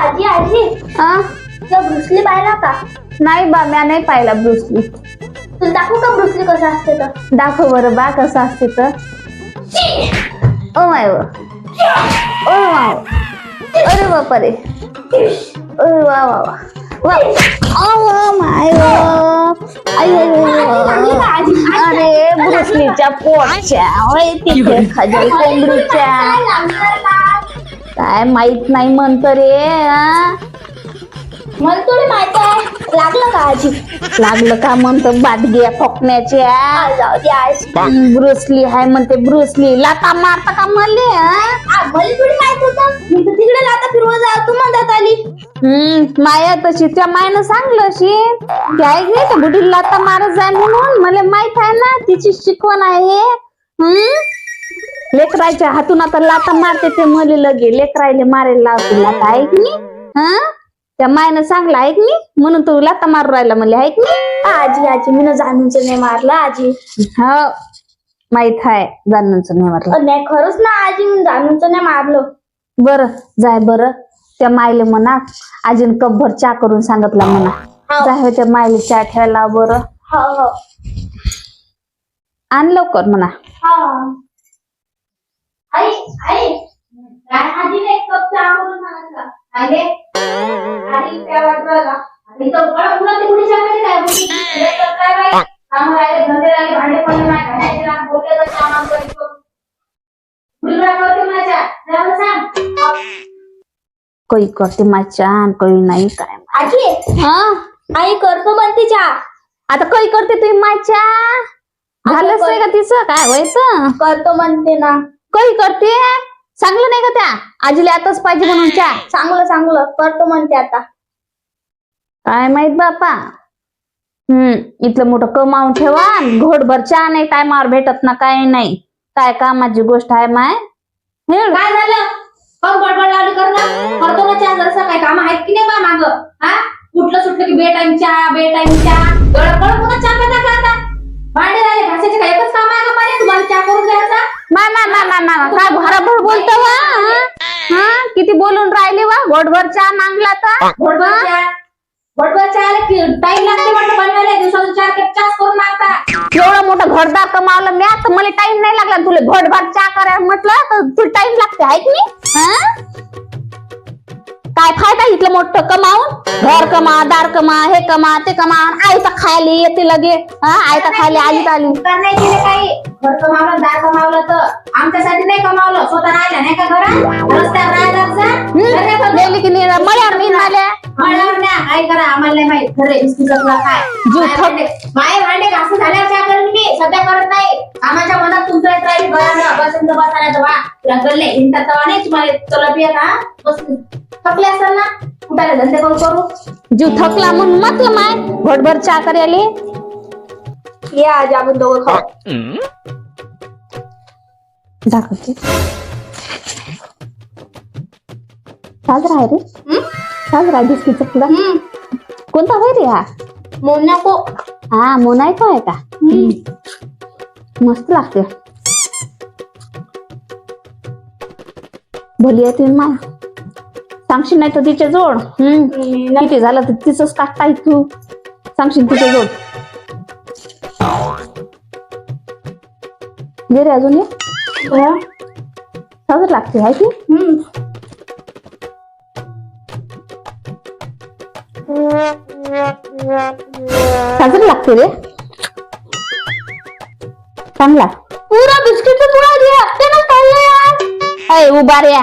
आजी आजी हा त्या ब्रुसली पाहिला का? नाही बा, म्या नाही पाहिला ब्रुसली. तुला दाखवू का ब्रुसली कसं असते तर? दाखव बरं बा कसं असते तर. ओ माय वा, ओ वा, अरे बापरे, अरे वा वा वा वा, ओ माय वा, अरे ब्रुसलीच्या पोटच्या, ओय तिथे खजल कोंबडीच्या, काय माहित नाही म्हणतो रे. मला थोडी माहिती आहे. लागलं का आजी? लागलं का म्हणतो बादग्या फोकण्याच्या. जाऊ दे आजी. ब्रुसली हाय म्हणते, ब्रुसली लाता मारता का मले? मला थोडी माहित होतं. मी तर तिकडे लाता फिरवत जा तू म्हणतात आली. माया तशी त्या मायनं सांगलं अशी काय गे त्या बुढी लाता मारत जाय म्हणून. मला माहित आहे ना तिची शिकवण आहे. लेकराच्या हातून आता लाता मारते ते मले लगे लेकरायले मारायला लावते लाता, आहे की नाही? त्या मायनं सांगलं आहे की नाही, म्हणून तू लाता मारू राहिला मला, आहे की नाही? आजी आजी मी जाणूनच नाही मारलं आजी. हो माहित आहे जाणूनच नाही मारलं. नाही खरंच ना आजी, मी जाणूनच नाही मारलं. बरं जाय बरं त्या मायले म्हणा अजून कपभर चहा करून सांगितला म्हणा. जाय त्या मायले चहा ठेवायला बरं. हो हो आण लवकर म्हणा. आई आई काय आजीने एक कप चहा करून सांगितलं. आले आधी त्या वाटला आणि तो बडा पुन्हा ते कुठे सांगायचे काय बोली काय बाई काम राहिले धंदे राहिले भांडे पडले नाही घालायचे ना बोलले तर काम करतो पुढे करते माझ्या जरा सांग. कोई करते माझ्या कोई नाही काय. आजी आई करतो म्हणते चहा. आता कोई करते तुम्ही माझ्या झालंच नाही का तिचं काय व्हायचं? करतो म्हणते ना. कोई करते चांगलं नाही का त्या आजीला आताच पाहिजे म्हणून चहा? चांगलं चांगलं करतो म्हणते आता. काय माहित बापा. इथलं मोठं कमावून ठेवा, घोटभर चहा नाही काय मार भेटत ना काय नाही. काय कामाची गोष्ट आहे माय. काय झालं पण बडबड लावली कर ना. करतो ना चहा जरसा काय काम आहेत की नाही बा माग. कुठलं सुटलं की बे टाइम चहा एवढं कळ पुन्हा चहा पिता का आता? भांडे राहिले घासायचे काय एकच काम आहे का पाहिजे तुम्हाला चहा करून द्यायचा? काय भराभर बोलतो वा. किती बोलून राहिले वा. घोटभर चहा मागला तर घोटभर चहाला टाइम लागते म्हटलं बनवायला. दिवसातून 4 कप चहा करून मागता. एवढं मोठं घरदार कमावलं मी तर मला टाइम नाही लागला. तुला घोटभर चहा करायला म्हटलं तर तुला टाइम लागते आहे की नाही? काय फायदा इथलं मोठं कमावून? घर कमा दार कमा हे कमा ते कमा आयता खायला येते लगे. आयता खायला आली आली नाही केले काही. घर कमावलं दार कमावलं तर आमच्यासाठी नाही कमावलं. स्वतः राहिला नाही का घरात रस्त्यावर राहायला गेली की नाही मळ्यावर नाही आल्या मळ्यावर नाही काय करा आम्हाला नाही माहित. खरे बिस्किटला काय माय भांडे घासून झाल्यावर चहा करेन मी. सध्या करत नाही. कामाच्या मनात तुमचं येत राहील घरानं बसून बसायला वा गल्ले हिंडतात तवा नाही तुम्हाला चला पिया का बसून थकले असाल ना कुठाला धंदे करू करू. जीव थकला म्हणून म्हटलं माय घोटभर चहा करायला या आज आपण दोघं खाऊ. दाखवते साजरा आहे रे. साजरा बिस्किटचा पुडा कोणता होय रे हा? मोनाको. मोनाको आहे का? मस्त लागते. भली आहे तुम्ही मा सांगशील नाही तर तिच्या जोड. किती झालं तर तिचंच टाकता तू सांगशील तिच्या जोड. दे रे अजून ये. साजर लागते आहे की? साजर लागते रे चांगला. पुरा बिस्किटचा पुडा दिया त्यानं खाल्लं यार. अय उभा रे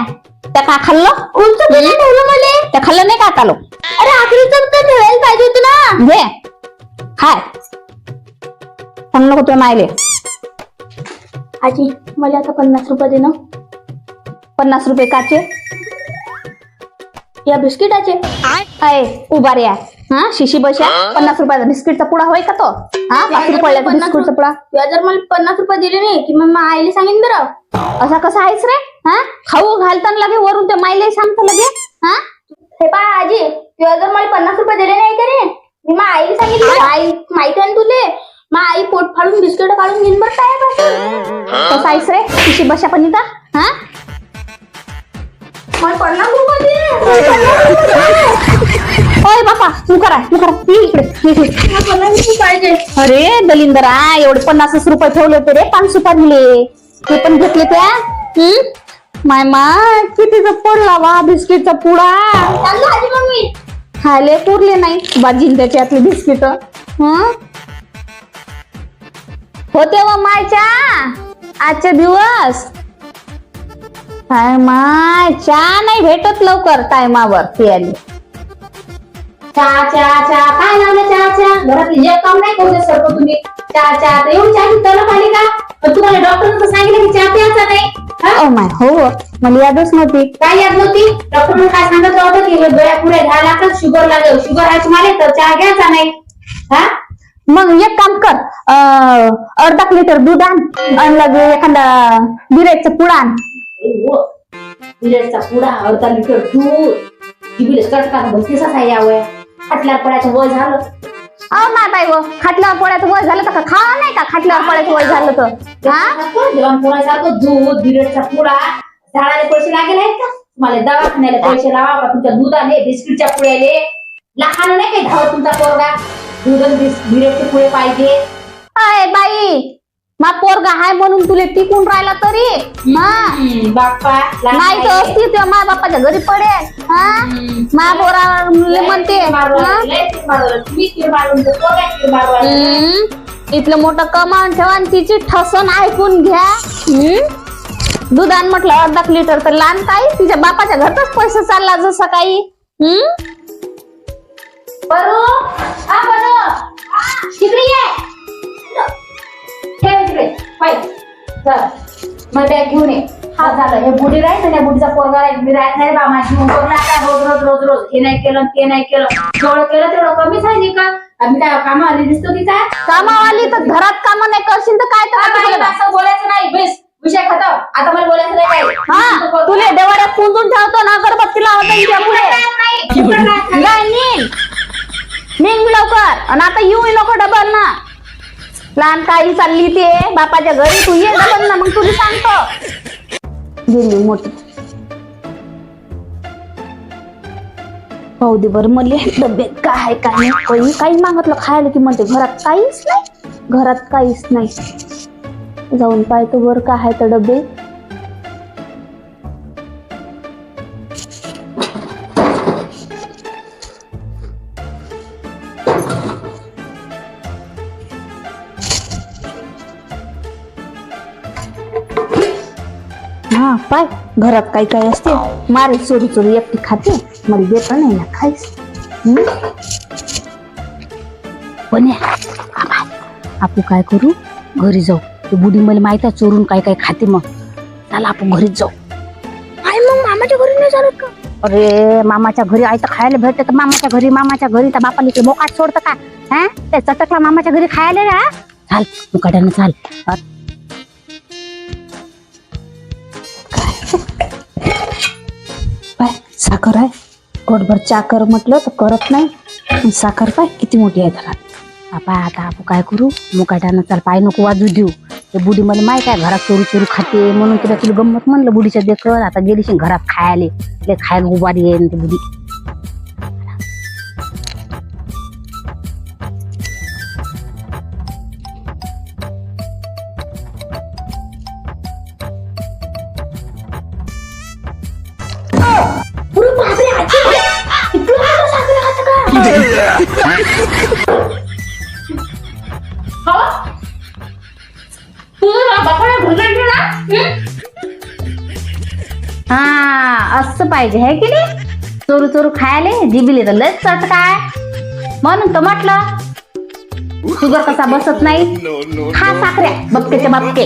त्या का खाल्लं? कोणतं बिस्किट ठेवलं मला? त्या खाल्लं नाही का कालो? अरे आखरीचं तर ठेवायला पाहिजे होतं ना. घे हाय सांग नको तुला मायले. आजी मला आता 50 रुपये दे ना. 50 रुपये काचे? या बिस्किटाचे. अय उभा रे शिशी बशा 50 रुपयाचा बिस्किटचा पुडा होय का तो? 5 रुपयाला बिस्किटचा पुडा. जर मला 50 रुपये दिले नाही की मग आईला सांगेन बरं. असा कसा आहेस रे? खाऊ घालताना लगे वरून त्या मायले सांगतो लगे. हे पा आजी तुझ्या जर मला 50 रुपये दिले नाही का रे मी मग आईला सांगितलं. आई माहिती आहे तुले मग आई पोट फाडून बिस्किट काढून घेईन बरं काय पासून. कसा आहेस रे शिशी बशा पण इथं? मला 50 रुपये दे. तू करा ये इकडे पाहिजे. अरे दलिंदरा एवढे 50 रुपये ठेवले होते रे 5 सुपारीले ते पण घेतले त्या माय माय कितीचा पडला वा बिस्किटचा पुडा चाललो आजी मम्मी. खायले पुरले नाही बाजीन त्याच्यातले बिस्किट होते व मायच्या आजचे दिवस काय माय चहा नाही भेटत लवकर टायमावर ती आली चहा काय लावलं चहा घरातली जे काम नाही करू शकतो तुम्ही. चहा एवढी चहा तलप आली का? पण तुम्हाला डॉक्टरने सांगितलं की चहा प्यायचा नाही. ओ माय हो मला यादच नव्हती. काय याद नव्हती? डॉक्टरने काय सांगितलं होतं की हे डोळ्या पुढे घ्यायला लागतात शुगर लागेल शुगर आहे तुम्हाला तर चहा घ्यायचा नाही. हा मग एक काम कर अर्धा लिटर दूध आण लगे एखादा बिरेटचा पुडा आण. बिलेटचा पुडा अर्धा लिटर दूध जिबीले चटका बसतीसाच आहे या वया फाटल्या पड्याचं वय झालं. अहो ना बाई व खाटल्यावर पडायचं वय झालं तर का खावा नाही का खाटल्यावर पडायचं वय झालं तर जेवण कोणासारखं दूध बिलेटचा पुडा झाडाले पैसे लागेल आहेत का? तुम्हाला दवाखान्याला पैसे लावा का तुमच्या दुधाने बिस्किटच्या पुड्याले लहान नाही काही धावत तुमचा पोरगा दूध बिलेटचे पुडे पाहिजे. अय बाई मा पोरगा हाय म्हणून तुले टिकून राहिला तरी बाप्पा नाही तर असती तेव्हा मा बापाच्या घरी पडेल मा पोरा म्हणते इथलं मोठं कमावून ठेवा आणि तिची ठसन ऐकून घ्या. दूध आण म्हटलं अर्धा लिटर तर लहान काही तिच्या बापाच्या घरच पैसे चालला जसं काही बरो तिकडे ये मग बॅग घेऊन ये. हा झालं हे बुडी राहील त्या बुडीचा पोरगा राहील मी राहत नाही बा माझी उंबरला आता रोज हे नाही केलं ते नाही केलं जेवढं केलं तेवढं कमीच आहे नाही का? मी काय कामावाली दिसतो की काय? कामावाली तर घरात काम नाही करशील तर काय तर असं बोलायचं नाही बेस विषय खतम. आता मला बोलायचं नाही काही. हा तुले देवाऱ्यात पुंजून ठेवतो ना अगरबत्ती लावतो निघ लवकर आणि आता येऊ नको डबल ना लहान काही चालली ते बापाच्या घरी तू ये डबल ना मग तुला सांगतो गेली मोठी पाहू दे बरं मले डब्यात काय आहे काय नाही काही मागतलं खायला की म्हणते घरात काहीच नाही जाऊन पाहतो बरं काय आहे तर डबे हा पाय घरात काही काही असते मारे चोरी एकटी खाते मला देत नाही ना खायच पण आपण काय करू घरी जाऊ ते बुडी मला माहित आहे चोरून काय काय खाते मग चला आपण घरीच जाऊ मग मामाच्या घरी नाही चालत का? अरे मामाच्या घरी आई तर खायला भेटते तर मामाच्या घरी तर बापाला ते मोकाट सोडतं का? हा ते चटकला मामाच्या घरी खायला ना चाल मुकाट्यानं चाल पाय साखर आहे पोटभर चा कर म्हटलं तर करत नाही साखर पाय किती मोठी आहे घरात आपा आता आपण काय करू मुकाट्यानं चाल पाय नको वाजू देऊ ते बुडी मला माहित आहे घरात चोरू खाते म्हणून तुला गंमत म्हणलं बुडीच्या देखत आता गेलीशी घरात खायला खायला उभारी येईन ती बुडी हा असं पाहिजे है की नाही चोरू खायले जिबीले तर लयच चटकाय म्हणून तर म्हटलं शुगर कसा बसत नाही खा साखऱ्या बक्केच्या बापके